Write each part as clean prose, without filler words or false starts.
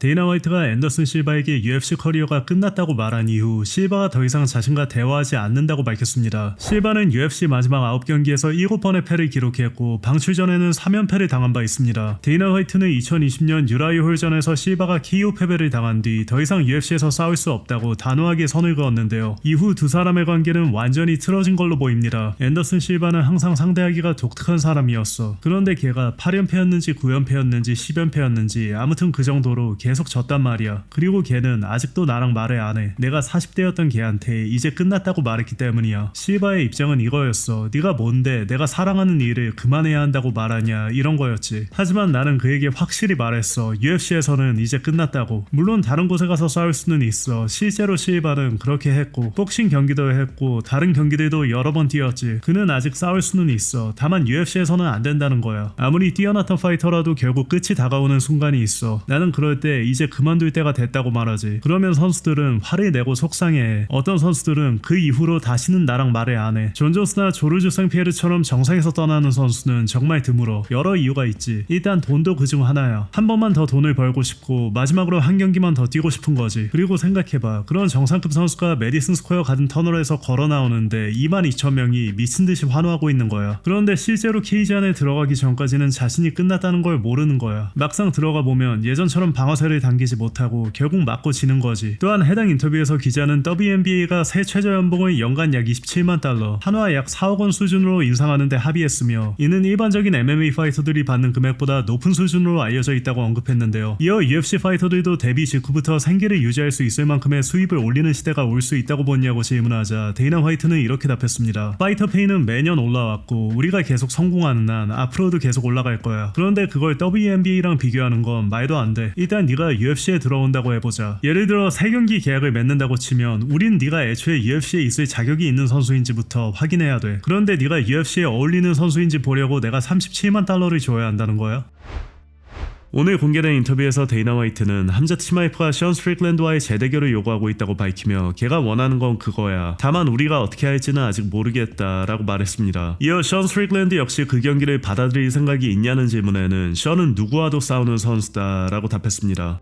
데이나 화이트가 앤더슨 실바에게 UFC 커리어가 끝났다고 말한 이후 실바가 더 이상 자신과 대화하지 않는다고 밝혔습니다. 실바는 UFC 마지막 9경기에서 7번의 패를 기록했고 방출 전에는 3연패를 당한 바 있습니다. 데이나 화이트는 2020년 유라이 홀전에서 실바가 KO 패배를 당한 뒤 더 이상 UFC에서 싸울 수 없다고 단호하게 선을 그었는데요. 이후 두 사람의 관계는 완전히 틀어진 걸로 보입니다. 앤더슨 실바는 항상 상대하기가 독특한 사람이었어. 그런데 걔가 8연패였는지 9연패였는지 10연패였는지 아무튼 그 정도로 계속 졌단 말이야. 그리고 걔는 아직도 나랑 말을 안 해. 내가 40대였던 걔한테 이제 끝났다고 말했기 때문이야. 실바의 입장은 이거였어. 네가 뭔데 내가 사랑하는 일을 그만해야 한다고 말하냐 이런 거였지. 하지만 나는 그에게 확실히 말했어. UFC에서는 이제 끝났다고. 물론 다른 곳에 가서 싸울 수는 있어. 실제로 실바는 그렇게 했고 복싱 경기도 했고 다른 경기들도 여러 번 뛰었지. 그는 아직 싸울 수는 있어. 다만 UFC에서는 안 된다는 거야. 아무리 뛰어났던 파이터라도 결국 끝이 다가오는 순간이 있어. 나는 그럴 때 이제 그만둘 때가 됐다고 말하지. 그러면 선수들은 화를 내고 속상해해. 어떤 선수들은 그 이후로 다시는 나랑 말을 안 해. 존 존스나 조르주 생피에르처럼 정상에서 떠나는 선수는 정말 드물어. 여러 이유가 있지. 일단 돈도 그중 하나야. 한 번만 더 돈을 벌고 싶고 마지막으로 한 경기만 더 뛰고 싶은 거지. 그리고 생각해봐. 그런 정상급 선수가 메디슨 스퀘어 가든 터널에서 걸어 나오는데 22,000명이 미친듯이 환호하고 있는 거야. 그런데 실제로 케이지 안에 들어가기 전까지는 자신이 끝났다는 걸 모르는 거야. 막상 들어가 보면 예전처럼 방어쇠를 당기지 못하고 결국 맞고 지는 거지. 또한 해당 인터뷰에서 기자는 WNBA가 새 최저 연봉을 연간 약 27만 달러, 한화 약 4억 원 수준으로 인상하는데 합의했으며 이는 일반적인 MMA 파이터들이 받는 금액보다 높은 수준으로 알려져 있다고 언급했는데요. 이어 UFC 파이터들도 데뷔 직후부터 생계를 유지할 수 있을 만큼의 수입을 올리는 시대가 올 수 있다고 보냐고 질문하자 데이나 화이트는 이렇게 답했습니다. 파이터 페이는 매년 올라왔고 우리가 계속 성공하는 한 앞으로도 계속 올라갈 거야. 그런데 그걸 WNBA랑 비교하는 건 말도 안 돼. 일단 네가 UFC에 들어온다고 해보자. 예를 들어 3경기 계약을 맺는다고 치면 우린 네가 애초에 UFC에 있을 자격이 있는 선수인지부터 확인해야 돼. 그런데 네가 UFC에 어울리는 선수인지 보려고 내가 37만 달러를 줘야 한다는 거야? 오늘 공개된 인터뷰에서 데이나 화이트는 함자 티마이프가 션 스트릭랜드와의 재대결을 요구하고 있다고 밝히며 걔가 원하는 건 그거야. 다만 우리가 어떻게 할지는 아직 모르겠다라고 말했습니다. 이어 션 스트릭랜드 역시 그 경기를 받아들일 생각이 있냐는 질문에는 션은 누구와도 싸우는 선수다라고 답했습니다.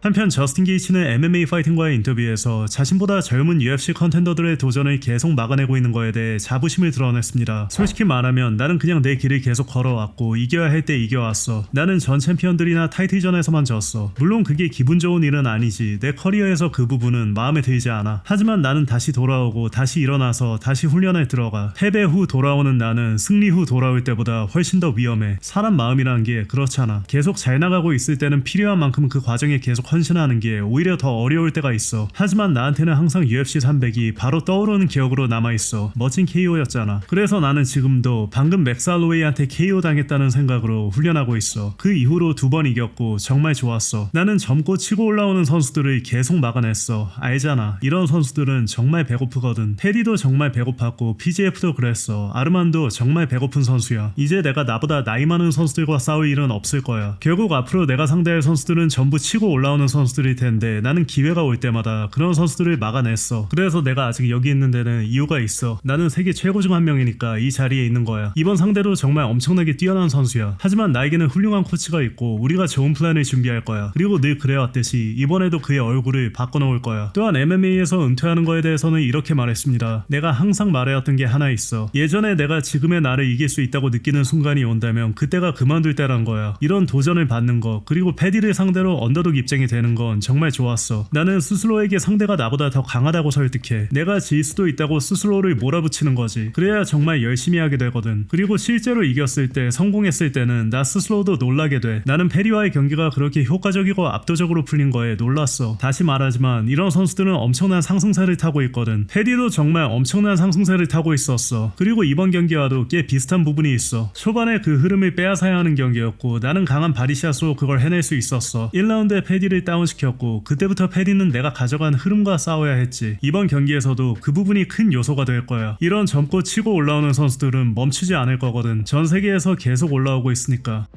한편 저스틴 게이츠는 MMA 파이팅과의 인터뷰에서 자신보다 젊은 UFC 컨텐더들의 도전을 계속 막아내고 있는 거에 대해 자부심을 드러냈습니다. 솔직히 말하면 나는 그냥 내 길을 계속 걸어왔고 이겨야 할 때 이겨왔어. 나는 전 챔피언들이나 타이틀전에서만 졌어. 물론 그게 기분 좋은 일은 아니지. 내 커리어에서 그 부분은 마음에 들지 않아. 하지만 나는 다시 돌아오고 다시 일어나서 다시 훈련에 들어가. 패배 후 돌아오는 나는 승리 후 돌아올 때보다 훨씬 더 위험해. 사람 마음이란 게 그렇잖아. 계속 잘 나가고 있을 때는 필요한 만큼 그 과정에 계속 헌신하는 게 오히려 더 어려울 때가 있어. 하지만 나한테는 항상 UFC 300이 바로 떠오르는 기억으로 남아있어. 멋진 KO였잖아. 그래서 나는 지금도 방금 맥스 할로웨이한테 KO 당했다는 생각으로 훈련하고 있어. 그 이후로 2번 이겼고 정말 좋았어. 나는 젊고 치고 올라오는 선수들을 계속 막아냈어. 알잖아. 이런 선수들은 정말 배고프거든. 테디도 정말 배고팠고 PGF도 그랬어. 아르만도 정말 배고픈 선수야. 이제 내가 나보다 나이 많은 선수들과 싸울 일은 없을 거야. 결국 앞으로 내가 상대할 선수들은 전부 치고 올라오는 선수들일 텐데 나는 기회가 올 때마다 그런 선수들을 막아냈어. 그래서 내가 아직 여기 있는 데는 이유가 있어. 나는 세계 최고 중 한 명이니까 이 자리에 있는 거야. 이번 상대도 정말 엄청나게 뛰어난 선수야. 하지만 나에게는 훌륭한 코치가 있고 우리가 좋은 플랜을 준비할 거야. 그리고 늘 그래왔듯이 이번에도 그의 얼굴을 바꿔놓을 거야. 또한 MMA에서 은퇴하는 거에 대해서는 이렇게 말했습니다. 내가 항상 말해왔던 게 하나 있어. 예전에 내가 지금의 나를 이길 수 있다고 느끼는 순간이 온다면 그때가 그만둘 때란 거야. 이런 도전을 받는 거 그리고 패디를 상대로 언더독 입장이 되는 건 정말 좋았어. 나는 스스로에게 상대가 나보다 더 강하다고 설득해. 내가 질 수도 있다고 스스로를 몰아붙이는 거지. 그래야 정말 열심히 하게 되거든. 그리고 실제로 이겼을 때 성공했을 때는 나 스스로도 놀라게 돼. 나는 페리와의 경기가 그렇게 효과적이고 압도적으로 풀린 거에 놀랐어. 다시 말하지만 이런 선수들은 엄청난 상승세를 타고 있거든. 페디도 정말 엄청난 상승세를 타고 있었어. 그리고 이번 경기와도 꽤 비슷한 부분이 있어. 초반에 그 흐름을 빼앗아야 하는 경기였고 나는 강한 바디샷으로 그걸 해낼 수 있었어. 1라운드에 페디를 다운시켰고 그때부터 페디는 내가 가져간 흐름과 싸워야 했지. 이번 경기에서도 그 부분이 큰 요소가 될 거야. 이런 젊고 치고 올라오는 선수들은 멈추지 않을 거거든. 전 세계에서 계속 올라오고 있으니까.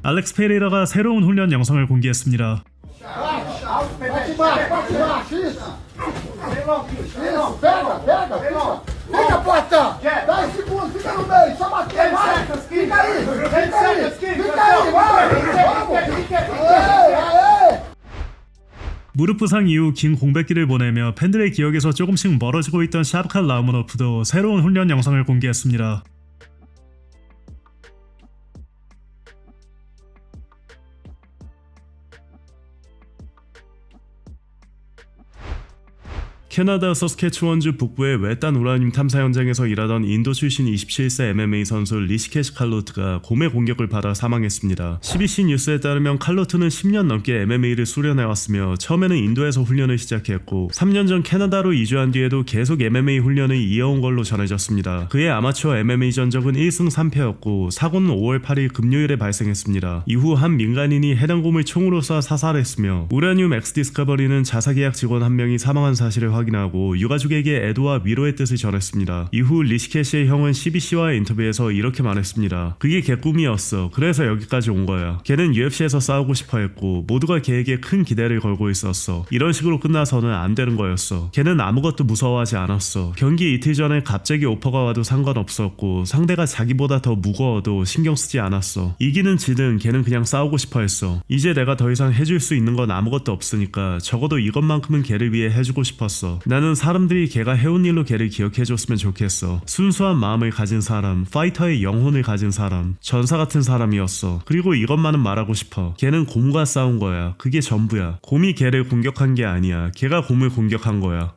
알렉스 페레이라가 새로운 훈련 영상을 공개했습니다. Fica, porta! 10 segundos, fica no meio, só bater, vai! Fica aí! Fica aí! Fica aí, vai! Vamos! 무릎 부상 이후 긴 공백기를 보내며 팬들의 기억에서 조금씩 멀어지고 있던 샤브칼 라우머노프도 새로운 훈련 영상을 공개했습니다. 캐나다 서스케추원주 북부의 외딴 우라늄 탐사 현장에서 일하던 인도 출신 27세 MMA 선수 리시케시 칼로트가 곰의 공격을 받아 사망했습니다. CBC 뉴스에 따르면 칼로트는 10년 넘게 MMA를 수련해왔으며 처음에는 인도에서 훈련을 시작했고 3년 전 캐나다로 이주한 뒤에도 계속 MMA 훈련을 이어온 걸로 전해졌습니다. 그의 아마추어 MMA 전적은 1승 3패였고 사고는 5월 8일 금요일에 발생했습니다. 이후 한 민간인이 해당 곰을 총으로 쏴 사살했으며 우라늄 엑스디스커버리는 자사계약 직원 한 명이 사망한 사실을 확인하고 유가족에게 애도와 위로의 뜻을 전했습니다. 이후 리시케시의 형은 CBC와의 인터뷰에서 이렇게 말했습니다. 그게 걔 꿈이었어. 그래서 여기까지 온 거야. 걔는 UFC에서 싸우고 싶어 했고 모두가 걔에게 큰 기대를 걸고 있었어. 이런 식으로 끝나서는 안 되는 거였어. 걔는 아무것도 무서워하지 않았어. 경기 이틀 전에 갑자기 오퍼가 와도 상관없었고 상대가 자기보다 더 무거워도 신경 쓰지 않았어. 이기는 지든 걔는 그냥 싸우고 싶어 했어. 이제 내가 더 이상 해줄 수 있는 건 아무것도 없으니까 적어도 이것만큼은 걔를 위해 해주고 싶었어. 나는 사람들이 걔가 해온 일로 걔를 기억해줬으면 좋겠어. 순수한 마음을 가진 사람, 파이터의 영혼을 가진 사람, 전사 같은 사람이었어. 그리고 이것만은 말하고 싶어. 걔는 곰과 싸운 거야. 그게 전부야. 곰이 걔를 공격한 게 아니야. 걔가 곰을 공격한 거야.